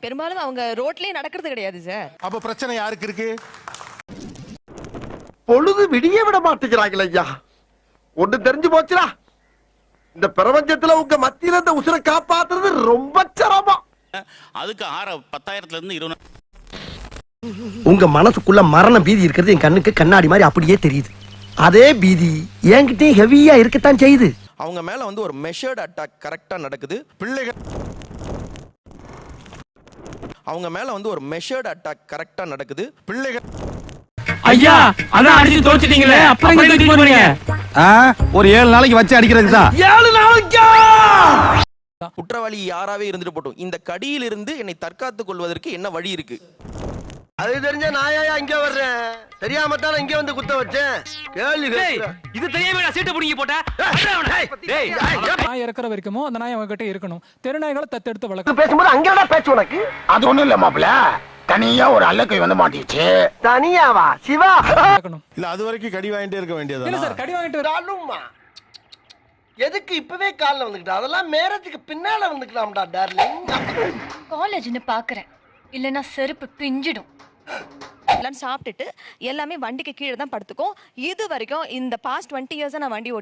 பெரும்பாலும் அவங்க ரோட்லயே நடக்கிறது கிடையாது சார். அப்ப பிரச்சனை யாருக்கு இருக்கு? பொழுது விடிய விட மாட்டேங்கிறாங்களே ஐயா. ஒண்ணு தெரிஞ்சு போச்சுடா, இந்த பிரபஞ்சத்துல உங்க மத்தியில இந்த உசுரை காப்பாத்துறது ரொம்ப சிரமம். அதுக்கு 10,000ல இருந்து 20. உங்க மனசுக்குள்ள மரண பீதி இருக்கிறது என் கண்ணுக்கு கண்ணாடி மாதிரி அப்படியே தெரியுது. அதே பீதி என்கிட்டயும் ஹெவியா இருக்கத்தான் செய்யுது. அவங்க மேல வந்து ஒரு மெஷர்ட் அட்டாக் கரெக்டா நடக்குது. பிள்ளைகள் அவங்க மேல வந்து ஒரு மெஷர்ட் அட்டாக் கரெக்டா நடக்குது. பிள்ளைகள் ஐயா அதான் அடிச்சு தோச்சிட்டீங்களே, அப்புறம் எங்க தூக்கி போறீங்க? ஒரு 7 நாளைக்கு வச்சு அடிக்கிறதுக்கு தான். 7 நாளைக்கா? குற்றவாளி யாராவே இருந்துட்டு போட்டும், இந்த கடியிலிருந்து என்னை தற்காத்துக் கொள்வதற்கு என்ன வழி இருக்கு? அது தெரிஞ்ச நாயா இங்க வர்றேன், தெரியாம தானே இங்க வந்து குத்த வச்சேன். கேள்வி இது தெரியாம நான் சீட்டை புடிங்கி போட்டேன். நாய் இறக்குற வரைக்கும் அந்த நாய் அவங்க கிட்ட இருக்கணும். தெருநாய்களை தத்தெடுத்து வளர்க்க. பேசும்போது அங்கடா பேச்சு உனக்கு? அது ஒண்ணும் இல்ல மாப்பிள்ள, தனியா ஒரு அல்லக்கை வந்து மாட்டிச்சு. தனியாவா சிவா? இல்ல அது வரைக்கும் கடி வாங்கிட்டே இருக்க வேண்டியது. இல்ல சார், கடி வாங்கிட்டு எதுக்கு இப்பவே கால்ல வந்துக்கிட்ட? அதெல்லாம் மேரேஜுக்கு பின்னால வந்துக்கலாம்டா டார்லிங். காலேஜ்னு பாக்குறேன், இல்லனா செருப்பு பிஞ்சிடும். எல்லாம் சாப்பிட்டுட்டு எல்லாமே வண்டிக்கு கீழே தான் படுத்துக்கும். இது வரைக்கும் இந்த பாஸ்ட் 20 இயர்ஸா நான் வண்டி ஓடி